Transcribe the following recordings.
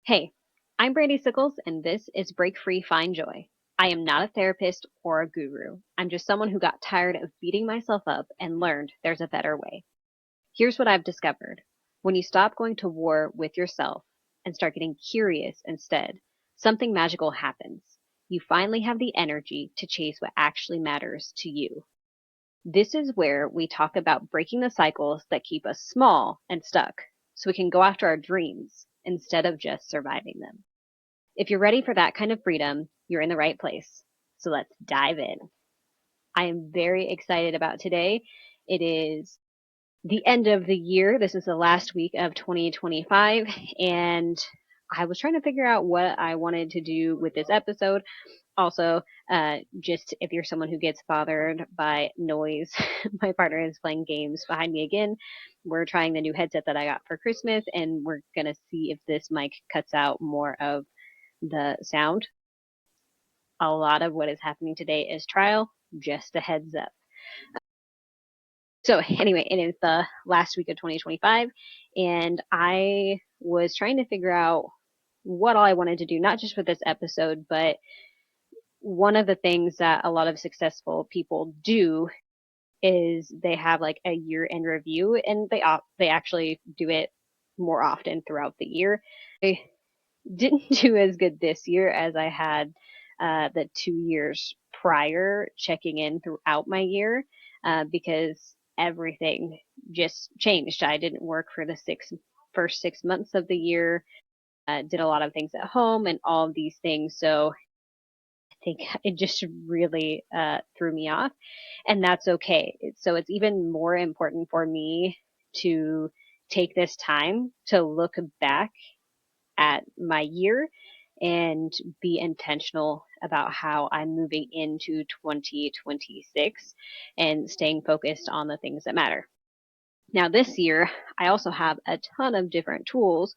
Hey, I'm Brandy Sickels, and this is Break Free, Find Joy. I am not a therapist or a guru. I'm just someone who got tired of beating myself up and learned there's a better way. Here's what I've discovered. When you stop going to war with yourself and start getting curious instead, something magical happens. You finally have the energy to chase what actually matters to you. This is where we talk about breaking the cycles that keep us small and stuck so we can go after our dreams instead of just surviving them. If you're ready for that kind of freedom, you're in the right place. So let's dive in. I am very excited about today. It is the end of the year. This is the last week of 2025, and I was trying to figure out what I wanted to do with this episode. Also, just if you're someone who gets bothered by noise, my partner is playing games behind me again. We're trying the new headset that I got for Christmas, and we're going to see if this mic cuts out more of the sound. A lot of what is happening today is trial, just a heads up. So, anyway, it is the last week of 2025, and I was trying to figure out what all I wanted to do, not just with this episode, but one of the things that a lot of successful people do is they have like a year end review, and they actually do it more often throughout the year. I didn't do as good this year as I had the 2 years prior, checking in throughout my year, because everything just changed. I didn't work for the first 6 months of the year, did a lot of things at home and all of these things. So I think it just really threw me off, and that's okay. So it's even more important for me to take this time to look back at my year and be intentional about how I'm moving into 2026 and staying focused on the things that matter. Now, this year, I also have a ton of different tools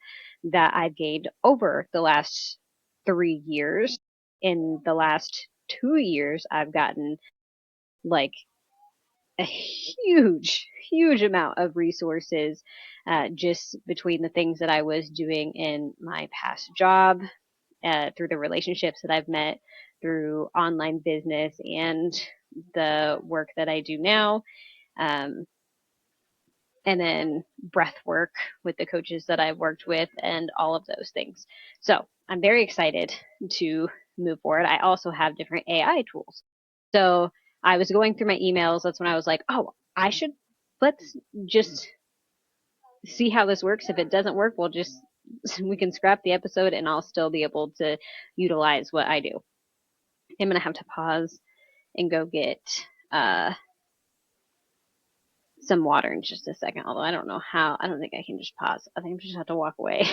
that I've gained over the last 3 years. In the last 2 years, I've gotten like a huge amount of resources, just between the things that I was doing in my past job, through the relationships that I've met, through online business, and the work that I do now. Um, and then breath work with the coaches that I've worked with, and all of those things. So I'm very excited to move forward. I also have different AI tools. So I was going through my emails. That's when I was like, oh, let's just see how this works. If it doesn't work, we can scrap the episode and I'll still be able to utilize what I do. I'm going to have to pause and go get uh, some water in just a second, although I don't know how. I don't think I can just pause. I think I just have to walk away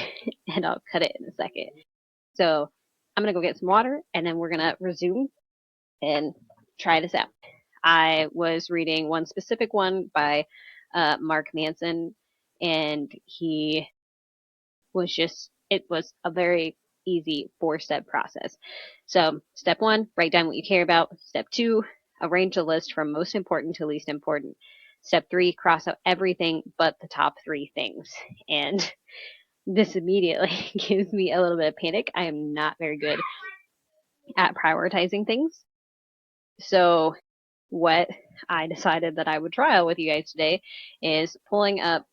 and I'll cut it in a second. So I'm going to go get some water and then we're going to resume and try this out. I was reading one specific one by Mark Manson, and it was a very easy 4-step process. So, step one, write down what you care about. Step two, arrange a list from most important to least important. Step three, cross out everything but the top three things. And this immediately gives me a little bit of panic. I am not very good at prioritizing things. So, what I decided that I would trial with you guys today is pulling up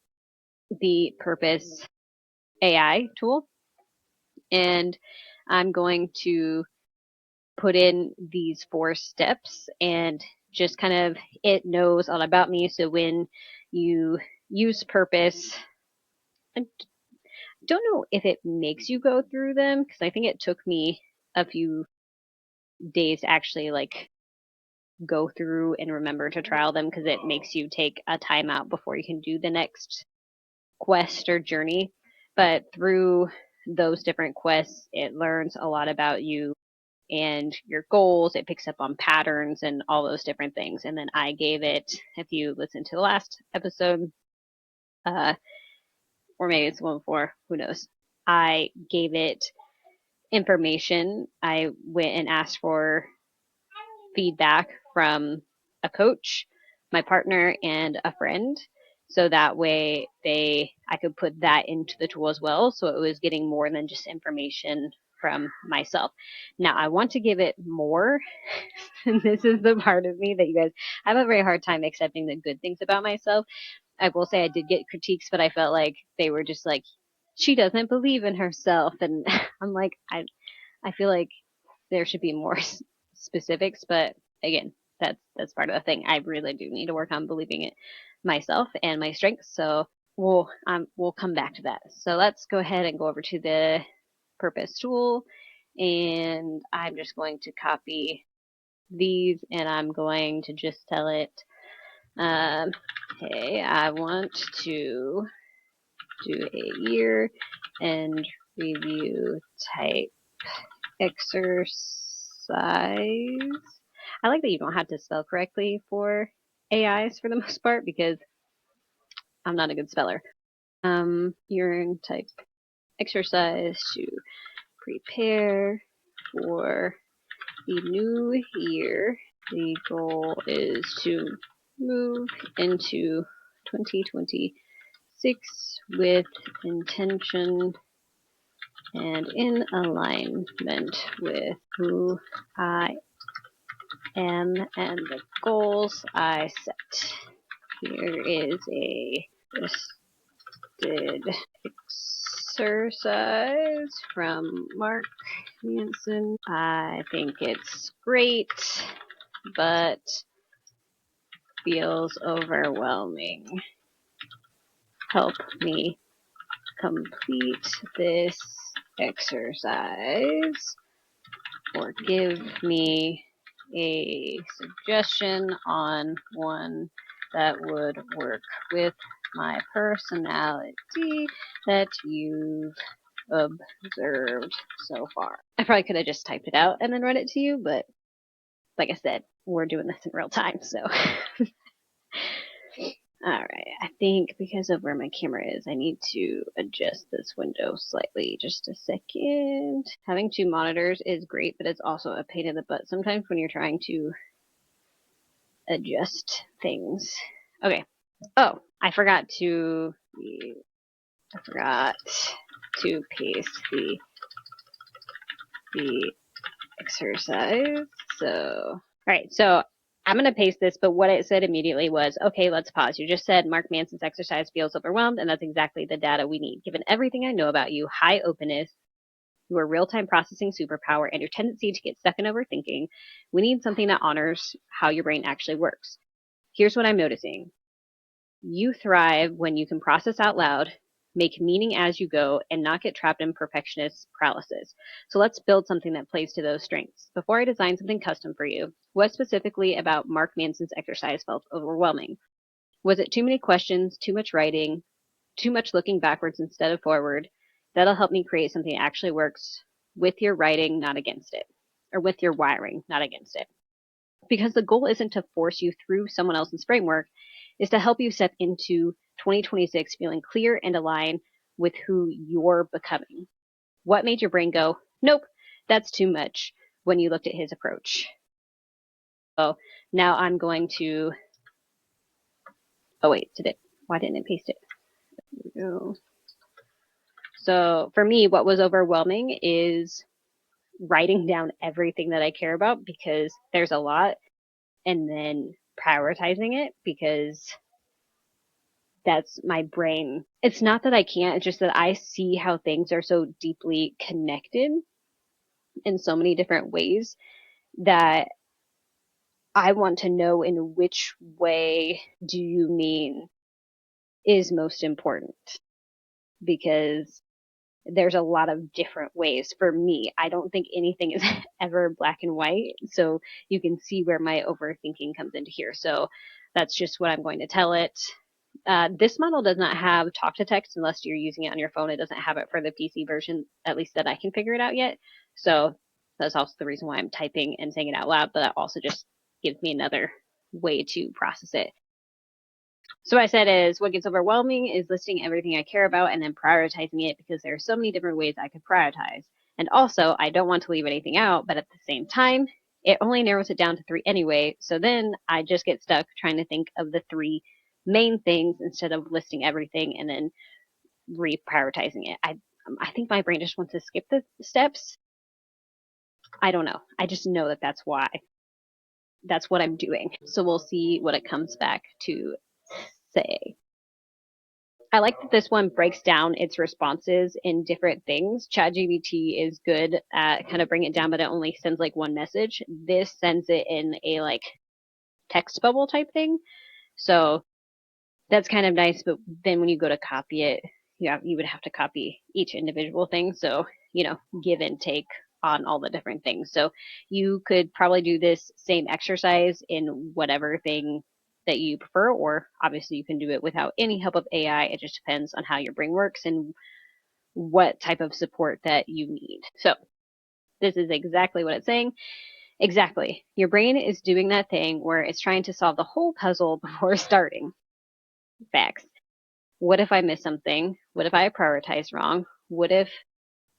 the Purpose AI tool, and I'm going to put in these 4 steps, and just kind of, it knows all about me. So when you use Purpose, I don't know if it makes you go through them, because I think it took me a few days to actually like go through and remember to trial them, because it makes you take a timeout before you can do the next quest or journey. But through those different quests, it learns a lot about you and your goals. It picks up on patterns and all those different things. And then I gave it, if you listen to the last episode, uh, or maybe it's the one before, who knows? I gave it information. I went and asked for feedback from a coach, my partner, and a friend. So that way I could put that into the tool as well. So it was getting more than just information from myself. Now I want to give it more. And this is the part of me that you guys, I have a very hard time accepting the good things about myself. I will say I did get critiques, but I felt like they were just like, she doesn't believe in herself. And I'm like, I feel like there should be more specifics, but again, that's part of the thing. I really do need to work on believing it myself and my strengths. So we'll come back to that. So let's go ahead and go over to the purpose tool, and I'm just going to copy these, and I'm going to just tell it, hey, I want to do a year and review type exercise. I like that you don't have to spell correctly for AIs for the most part because I'm not a good speller. Urine type exercise to prepare for the new year. The goal is to move into 2026 with intention and in alignment with who I am and the goals I set. Here is a listed exercise from Mark Manson. I think it's great, but feels overwhelming. Help me complete this exercise, or give me a suggestion on one that would work with my personality that you've observed so far. I probably could have just typed it out and then read it to you, but like I said, we're doing this in real time, so. Alright, I think because of where my camera is, I need to adjust this window slightly. Just a second. Having two monitors is great, but it's also a pain in the butt sometimes when you're trying to adjust things. Okay. Oh, I forgot to paste the exercise. So, alright, so I'm going to paste this, but what it said immediately was, okay, let's pause. You just said Mark Manson's exercise feels overwhelmed, and that's exactly the data we need. Given everything I know about you, high openness, your real-time processing superpower, and your tendency to get stuck in overthinking, we need something that honors how your brain actually works. Here's what I'm noticing. You thrive when you can process out loud, make meaning as you go, and not get trapped in perfectionist paralysis. So let's build something that plays to those strengths. Before I design something custom for you, what specifically about Mark Manson's exercise felt overwhelming? Was it too many questions, too much writing, too much looking backwards instead of forward? That'll help me create something that actually works with your writing, not against it, or with your wiring, not against it. Because the goal isn't to force you through someone else's framework, is to help you step into 2026 feeling clear and aligned with who you're becoming. What made your brain go, nope, that's too much, when you looked at his approach? So now I'm going to, oh wait, why didn't it paste it? There we go. So for me, what was overwhelming is writing down everything that I care about, because there's a lot, and then prioritizing it, because that's my brain. It's not that I can't, it's just that I see how things are so deeply connected in so many different ways that I want to know in which way do you mean is most important, because there's a lot of different ways for me. I don't think anything is ever black and white. So you can see where my overthinking comes into here. So that's just what I'm going to tell it. This model does not have talk to text unless you're using it on your phone. It doesn't have it for the PC version, at least that I can figure it out yet. So that's also the reason why I'm typing and saying it out loud, but that also just gives me another way to process it. So what I said is, what gets overwhelming is listing everything I care about and then prioritizing it, because there are so many different ways I could prioritize. And also, I don't want to leave anything out, but at the same time, it only narrows it down to 3 anyway. So then I just get stuck trying to think of the 3 main things instead of listing everything and then reprioritizing it. I think my brain just wants to skip the steps. I don't know. I just know that that's why. That's what I'm doing. So we'll see what it comes back to say. I like that this one breaks down its responses in different things. ChatGPT is good at kind of bringing it down, but it only sends like one message. This sends it in a like text bubble type thing. So that's kind of nice, but then when you go to copy it, you would have to copy each individual thing. So, give and take on all the different things. So you could probably do this same exercise in whatever thing that you prefer, or obviously you can do it without any help of AI. It just depends on how your brain works and what type of support that you need. So this is exactly what it's saying. Exactly. Your brain is doing that thing where it's trying to solve the whole puzzle before starting. Facts. What if I miss something? What if I prioritize wrong? What if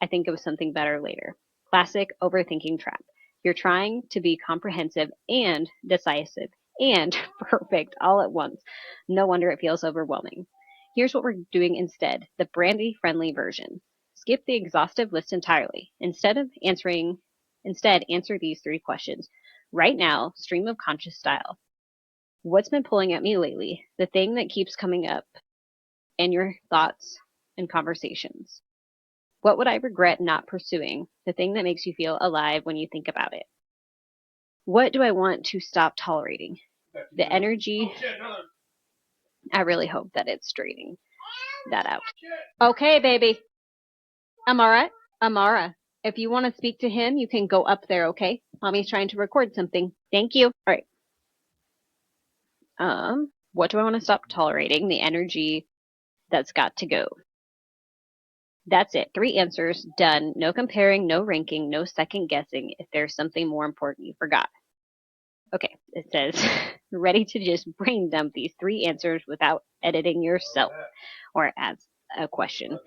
I think of something better later? Classic overthinking trap. You're trying to be comprehensive and decisive and perfect all at once. No wonder it feels overwhelming. Here's what we're doing instead, the Brandy friendly version. Skip the exhaustive list entirely. Instead, answer these three questions. Right now, stream of conscious style. What's been pulling at me lately? The thing that keeps coming up in your thoughts and conversations. What would I regret not pursuing? The thing that makes you feel alive when you think about it. What do I want to stop tolerating? The energy. I really hope that it's straightening that out. Okay, baby. Amara, Amara, if you want to speak to him, you can go up there, okay? Mommy's trying to record something. Thank you. All right. What do I want to stop tolerating? The energy that's got to go. That's it. 3 answers, done. No comparing, no ranking, no second guessing if there's something more important you forgot. Okay, it says, ready to just brain dump these 3 answers without editing yourself, or as a question.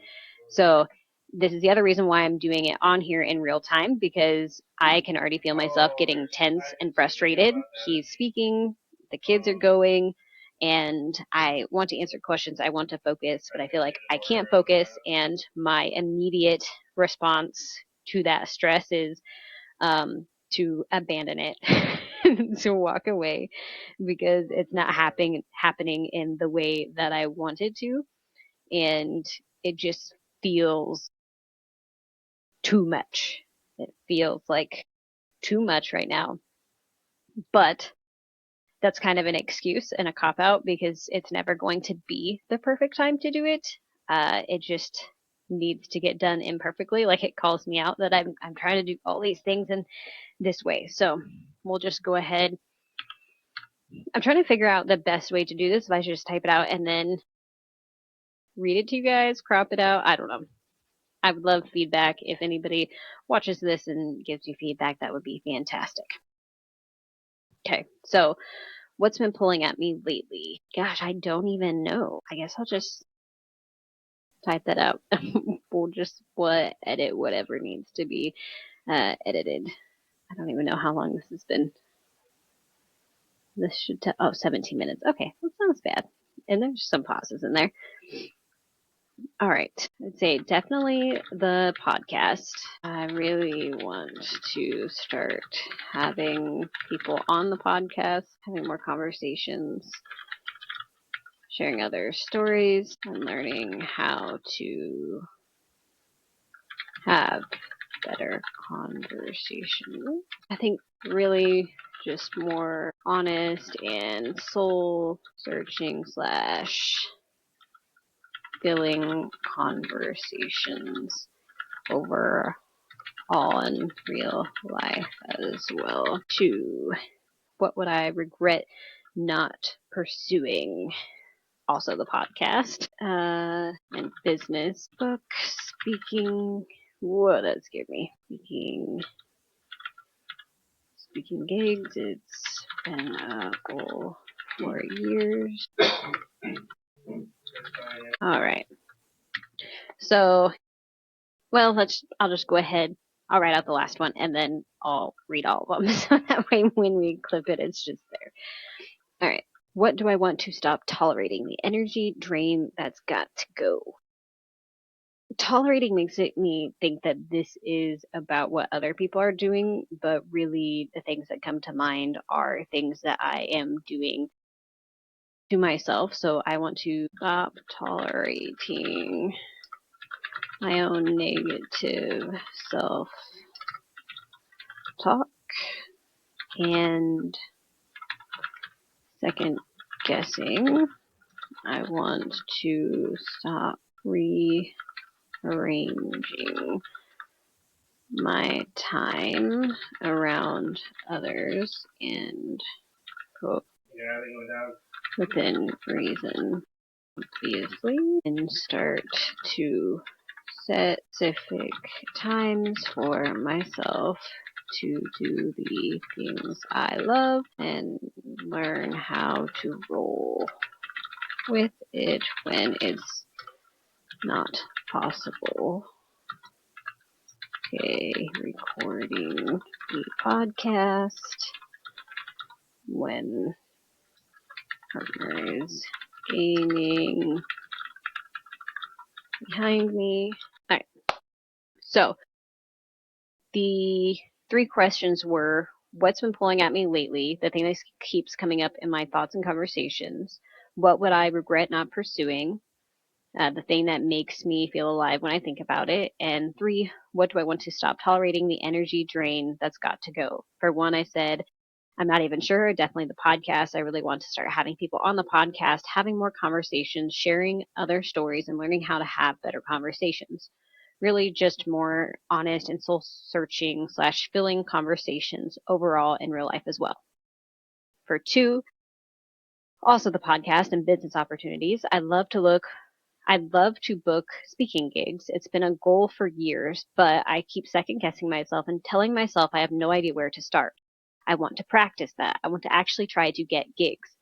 So this is the other reason why I'm doing it on here in real time, because I can already feel myself getting tense and frustrated. He's speaking, the kids are going, and I want to answer questions. I want to focus, but I feel like I can't focus, and my immediate response to that stress is to abandon it, to walk away, because it's not happening in the way that I wanted to, and it just feels too much. It feels like too much right now. But that's kind of an excuse and a cop out, because it's never going to be the perfect time to do it. It just needs to get done imperfectly. Like, it calls me out that I'm trying to do all these things in this way. So we'll just go ahead. I'm trying to figure out the best way to do this. If I should just type it out and then read it to you guys, crop it out. I don't know. I would love feedback. If anybody watches this and gives you feedback, that would be fantastic. Okay, so what's been pulling at me lately? Gosh, I don't even know. I guess I'll just type that out. we'll edit whatever needs to be edited. I don't even know how long this has been. This should 17 minutes. Okay, that sounds bad. And there's some pauses in there. All right. I'd say definitely the podcast. I really want to start having people on the podcast, having more conversations, sharing other stories, and learning how to have better conversations. I think really just more honest and soul searching / filling conversations over all in real life as well. 2, what would I regret not pursuing? Also the podcast, and business, book, speaking. Whoa, that scared me. Speaking gigs. It's been a goal for years. All right. So, well, I'll just go ahead. I'll write out the last one and then I'll read all of them. So that way when we clip it, it's just there. All right. What do I want to stop tolerating? The energy drain that's got to go. Tolerating makes me think that this is about what other people are doing, but really the things that come to mind are things that I am doing to myself. So I want to stop tolerating my own negative self talk and second guessing. I want to stop rearranging my time around others and quote within reason, obviously, and start to set specific times for myself to do the things I love and learn how to roll with it when it's not possible. Okay, recording the podcast when partner is gaining behind me. All right, so the 3 questions were what's been pulling at me lately, the thing that keeps coming up in my thoughts and conversations, what would I regret not pursuing, the thing that makes me feel alive when I think about it, and 3, what do I want to stop tolerating, the energy drain that's got to go. For one, I said, I'm not even sure, definitely the podcast. I really want to start having people on the podcast, having more conversations, sharing other stories, and learning how to have better conversations. Really just more honest and soul searching / filling conversations overall in real life as well. For 2, also the podcast and business opportunities. I'd love to book speaking gigs. It's been a goal for years, but I keep second guessing myself and telling myself I have no idea where to start. I want to practice that. I want to actually try to get gigs.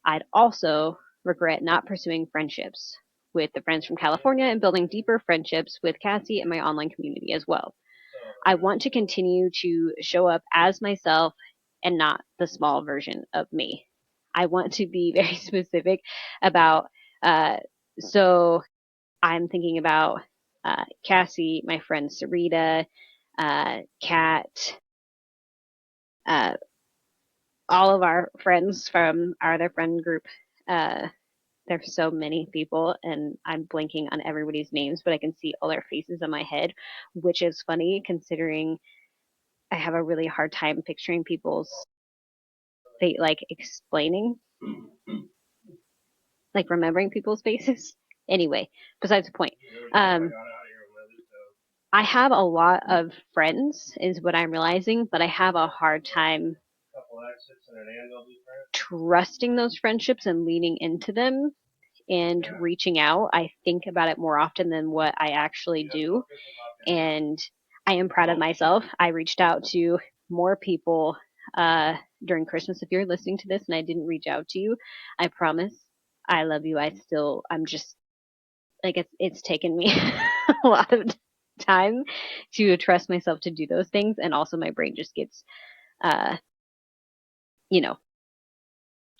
I'd also regret not pursuing friendships with the friends from California and building deeper friendships with Cassie and my online community as well. I want to continue to show up as myself and not the small version of me. I want to be very specific about, so I'm thinking about Cassie, my friend Sarita, Kat, uh, all of our friends from our other friend group. There's so many people, and I'm blanking on everybody's names, but I can see all their faces in my head, which is funny considering I have a really hard time picturing people's like explaining, like remembering people's faces. Anyway, besides the point. I have a lot of friends, is what I'm realizing, but I have a hard time trusting those friendships and leaning into them and reaching out. I think about it more often than what I actually do. And I am proud of myself. I reached out to more people during Christmas. If you're listening to this and I didn't reach out to you, I promise I love you. I'm just like, it's taken me a lot of time to trust myself to do those things. And also my brain just gets, uh, you know,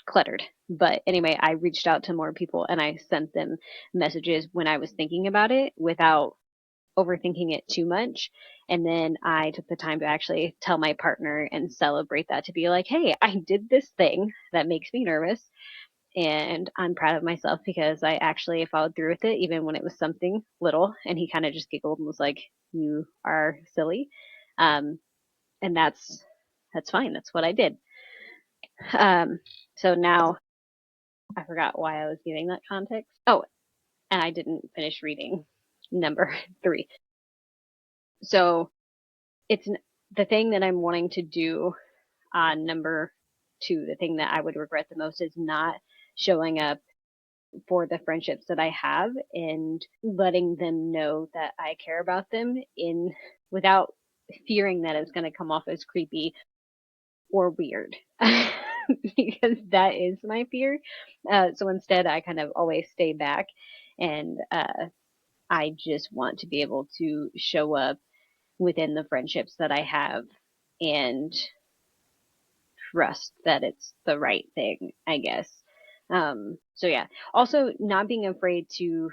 cluttered. But anyway, I reached out to more people and I sent them messages when I was thinking about it without overthinking it too much. And then I took the time to actually tell my partner and celebrate that, to be like, hey, I did this thing that makes me nervous. And I'm proud of myself because I actually followed through with it, even when it was something little. And he kind of just giggled and was like, you are silly. And that's fine. That's what I did. So now I forgot why I was giving that context. Oh, and I didn't finish reading number 3. So it's the thing that I'm wanting to do on number 2. The thing that I would regret the most is not showing up for the friendships that I have and letting them know that I care about them without fearing that it's going to come off as creepy or weird. Because that is my fear. So instead, I kind of always stay back, and I just want to be able to show up within the friendships that I have and trust that it's the right thing, I guess. So yeah, also not being afraid to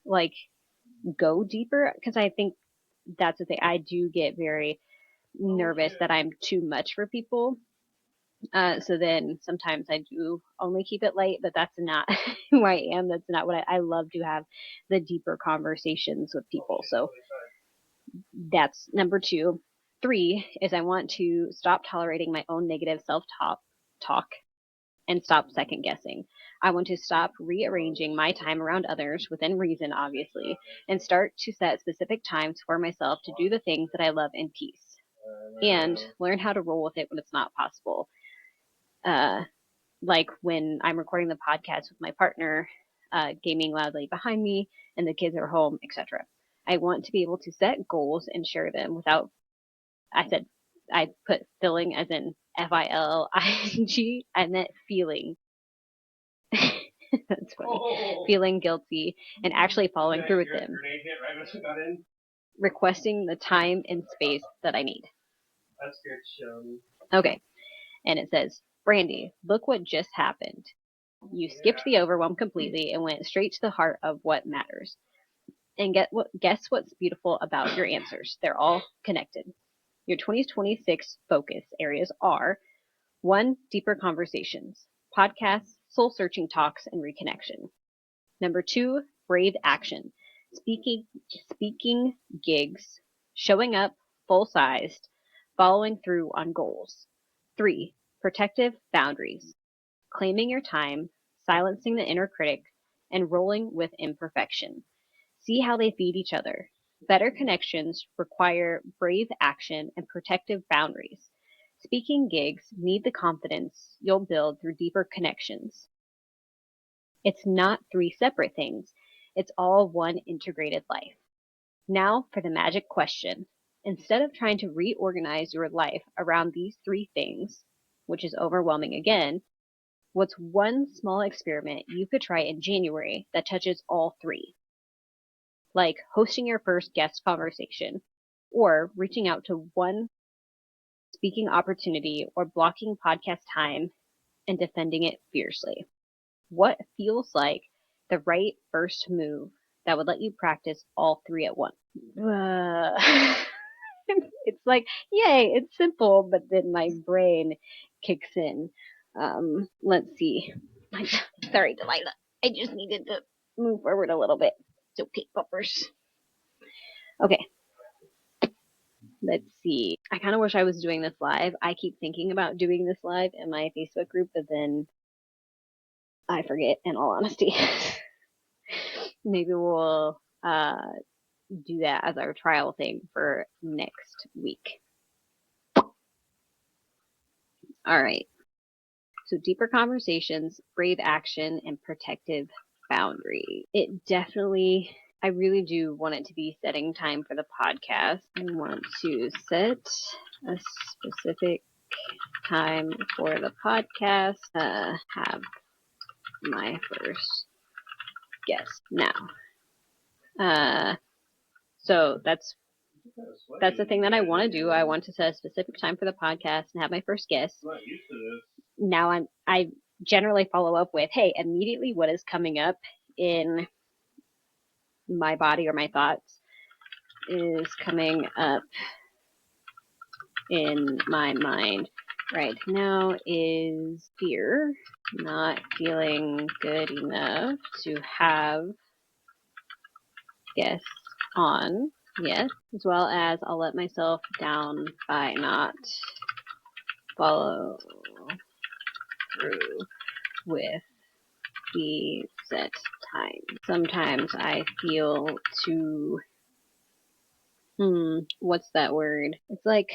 like go deeper, because I think that's the thing. I do get very nervous that I'm too much for people. So then sometimes I do only keep it light, but that's not who I am. That's not what I love to have the deeper conversations with people. So that's number two. Three is I want to stop tolerating my own negative self talk and stop second guessing. I want to stop rearranging my time around others within reason, obviously, and start to set specific times for myself to do the things that I love in peace and learn how to roll with it when it's not possible. Uh, like when I'm recording the podcast with my partner, gaming loudly behind me, and the kids are home, etc. I want to be able to set goals and share them without, I put filling as in FILING, I meant feeling. That's funny. Feeling guilty and actually following through with them. Requesting the time and space that I need. That's good. Okay. And it says, Brandy, look what just happened. You skipped the overwhelm completely and went straight to the heart of what matters. And guess what's beautiful about your answers? They're all connected. Your 2026 focus areas are 1. Deeper conversations, podcasts, soul-searching talks, and reconnection. Number 2, brave action, speaking gigs, showing up full-sized, following through on goals. 3, protective boundaries, claiming your time, silencing the inner critic, and rolling with imperfection. See how they feed each other. Better connections require brave action and protective boundaries. Speaking gigs need the confidence you'll build through deeper connections. It's not three separate things. It's all one integrated life. Now for the magic question. Instead of trying to reorganize your life around these three things, which is overwhelming again, what's one small experiment you could try in January that touches all three? Like hosting your first guest conversation, or reaching out to one speaking opportunity, or blocking podcast time and defending it fiercely. What feels like the right first move that would let you practice all three at once? It's like, yay, it's simple, but then my brain kicks in. Let's see. Sorry, Delilah. I just needed to move forward a little bit. It's okay, puppers. Okay. Let's see. I kind of wish I was doing this live. I keep thinking about doing this live in my Facebook group, but then I forget, in all honesty. Maybe we'll do that as our trial thing for next week. All right. So deeper conversations, brave action, and protective boundary. It definitely, I really do want it to be setting time for the podcast. I want to set a specific time for the podcast. Have my first guest now. So that's the thing that I want to do. I want to set a specific time for the podcast and have my first guest. Now I generally follow up with, hey, immediately what is coming up in my body or my thoughts is coming up in my mind right now is fear, not feeling good enough to have guests on yet, as well as I'll let myself down by not follow through with the set time. Sometimes I feel too, what's that word? It's like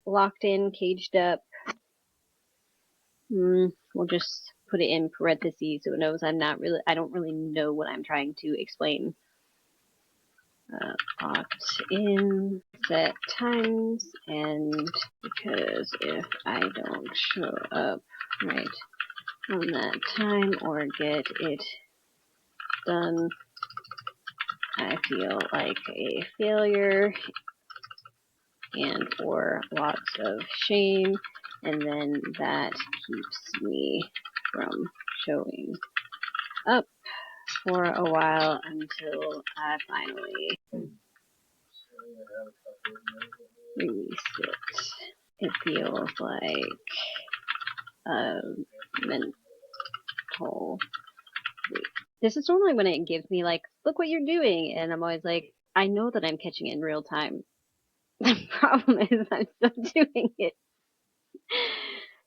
locked in, caged up. We'll just put it in parentheses so it knows I don't really know what I'm trying to explain. Locked in set times, and because if I don't show up right on that time or get it done, I feel like a failure and or lots of shame, and then that keeps me from showing up for a while until I finally release it. It feels like a mental week. This is normally when it gives me like, look what you're doing, and I'm always like, I know that I'm catching it in real time. The problem is I'm still doing it.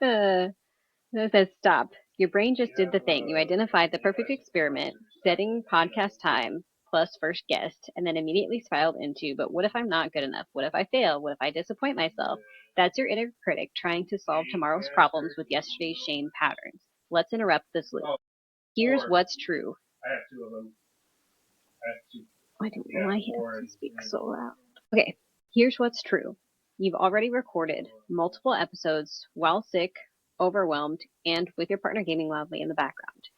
It says stop. Your brain just did the thing. You identified the perfect experiment, setting podcast time plus first guest, and then immediately spiraled into, but what if I'm not good enough? What if I fail? What if I disappoint myself? That's your inner critic trying to solve tomorrow's problems with yesterday's shame patterns. Let's interrupt this loop. Here's what's true. I have two of them. I don't know why he has to speak so loud. Okay, here's what's true. You've already recorded multiple episodes while sick, overwhelmed, and with your partner gaming loudly in the background.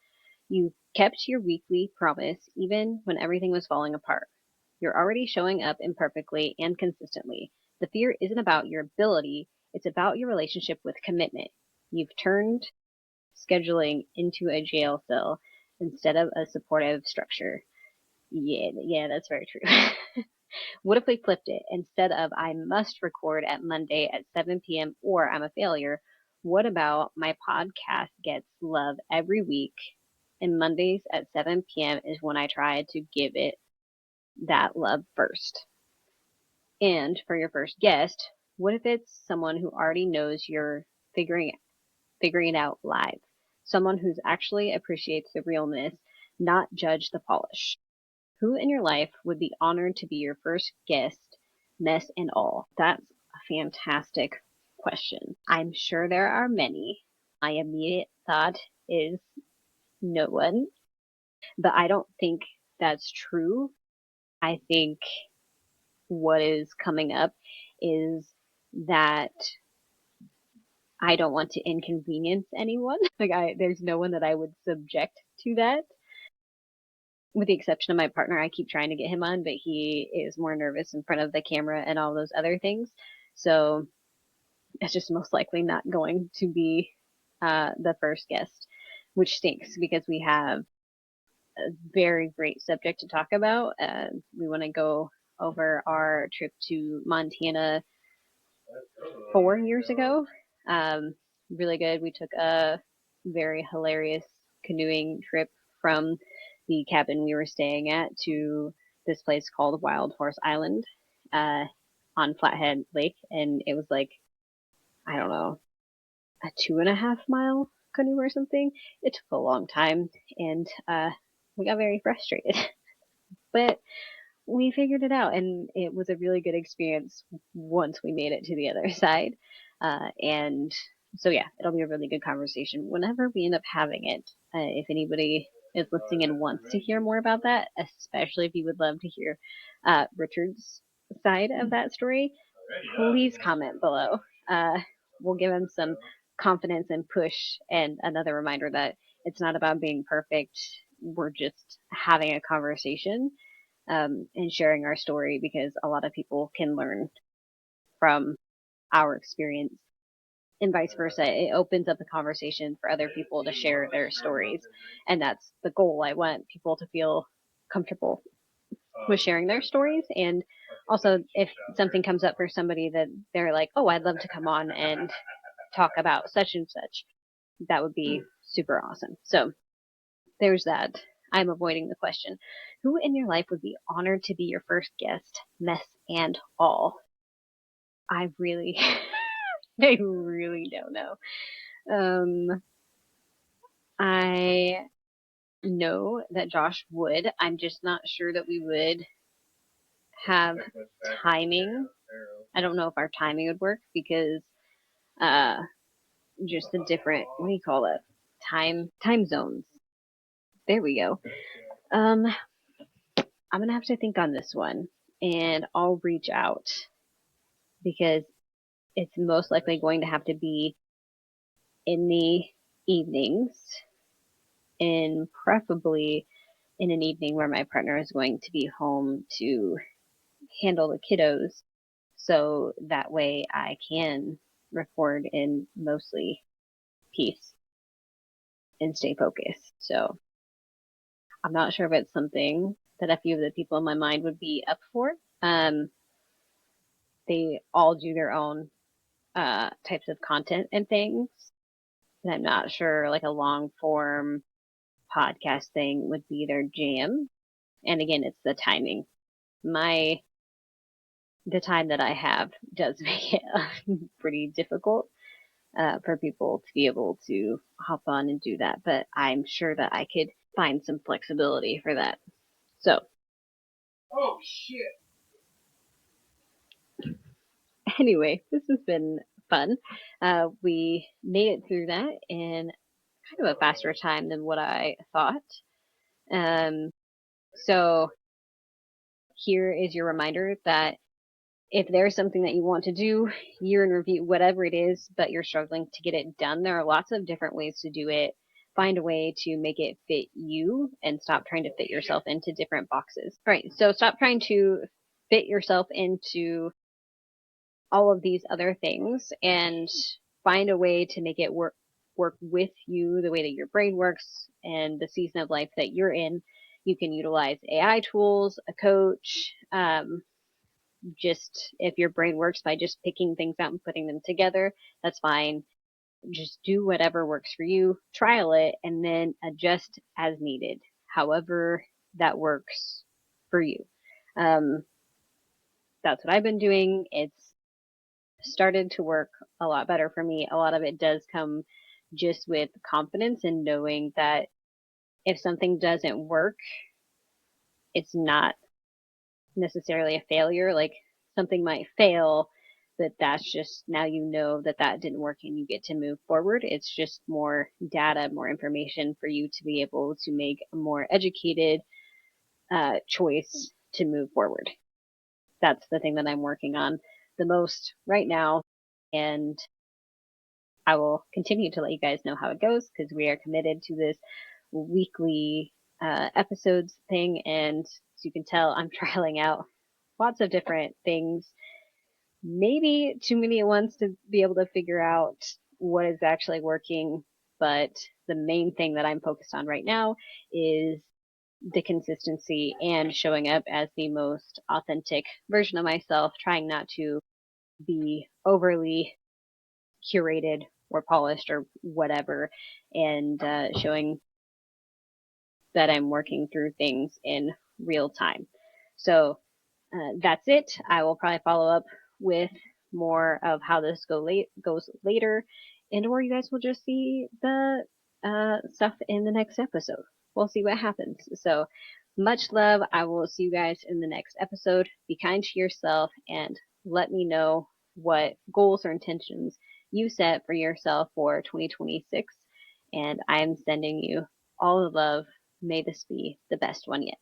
You kept your weekly promise even when everything was falling apart. You're already showing up imperfectly and consistently. The fear isn't about your ability, it's about your relationship with commitment. You've turned scheduling into a jail cell instead of a supportive structure. Yeah, that's very true. What if we flipped it? Instead of I must record at Monday at 7 p.m. or I'm a failure, what about my podcast gets love every week and Mondays at 7 p.m. is when I try to give it that love first? And for your first guest, what if it's someone who already knows you're figuring it out live? Someone who's actually appreciates the realness, not judge the polish. Who in your life would be honored to be your first guest, mess and all? That's a fantastic question. I'm sure there are many. My immediate thought is no one, but I don't think that's true. I think what is coming up is that I don't want to inconvenience anyone. There's no one that I would subject to that. With the exception of my partner, I keep trying to get him on, but he is more nervous in front of the camera and all those other things. So it's just most likely not going to be the first guest, which stinks because we have a very great subject to talk about. We want to go over our trip to Montana 4 years ago. Really good. We took a very hilarious canoeing trip from the cabin we were staying at to this place called Wild Horse Island on Flathead Lake. And it was like, I don't know, a 2.5 mile canoe or something. It took a long time and we got very frustrated. But we figured it out and it was a really good experience once we made it to the other side. And so, yeah, it'll be a really good conversation whenever we end up having it. If anybody is listening and wants to hear more about that, especially if you would love to hear Richard's side of that story, please comment below. We'll give him some confidence and push and another reminder that it's not about being perfect. We're just having a conversation and sharing our story because a lot of people can learn from our experience and vice versa. It opens up the conversation for other people to share their stories. And that's the goal. I want people to feel comfortable with sharing their stories. And also, if something comes up for somebody that they're like, oh, I'd love to come on and talk about such and such, that would be super awesome. So there's that. I'm avoiding the question. Who in your life would be honored to be your first guest, mess and all? I really, I really don't know. I know that Josh would. I'm just not sure that we would have timing. I don't know if our timing would work because uh, just the different, what do you call it? Time zones. There we go. I'm gonna have to think on this one, and I'll reach out because it's most likely going to have to be in the evenings, and preferably in an evening where my partner is going to be home to handle the kiddos, so that way I can record in mostly peace. and stay focused. So I'm not sure if it's something that a few of the people in my mind would be up for. They all do their own types of content and things. And I'm not sure like a long form podcast thing would be their jam. And again, it's the timing. The time that I have does make it pretty difficult for people to be able to hop on and do that. But I'm sure that I could find some flexibility for that. So, Oh shit. anyway, this has been fun. We made it through that in kind of a faster time than what I thought. Um, so here is your reminder that if there's something that you want to do, year in review, whatever it is, but you're struggling to get it done, there are lots of different ways to do it. Find a way to make it fit you and stop trying to fit yourself into different boxes. All right. So stop trying to fit yourself into all of these other things and find a way to make it work with you the way that your brain works and the season of life that you're in. You can utilize AI tools, a coach, just if your brain works by just picking things out and putting them together, that's fine. Just do whatever works for you, trial it, and then adjust as needed, however that works for you. Um, that's what I've been doing. It's started to work a lot better for me. A lot of it does come just with confidence and knowing that if something doesn't work, it's not necessarily a failure. Like something might fail, but that's just now you know that that didn't work and you get to move forward. It's just more data, more information for you to be able to make a more educated choice to move forward. That's the thing that I'm working on the most right now. And I will continue to let you guys know how it goes because we are committed to this weekly episodes thing. And as you can tell, I'm trialing out lots of different things, maybe too many at once to be able to figure out what is actually working. But the main thing that I'm focused on right now is the consistency and showing up as the most authentic version of myself, trying not to be overly curated or polished or whatever, and showing that I'm working through things in real time. So that's it. I will probably follow up with more of how this goes later, and or you guys will just see the stuff in the next episode. We'll see what happens. So much love. I will see you guys in the next episode. Be kind to yourself and let me know what goals or intentions you set for yourself for 2026. And I am sending you all the love. May this be the best one yet.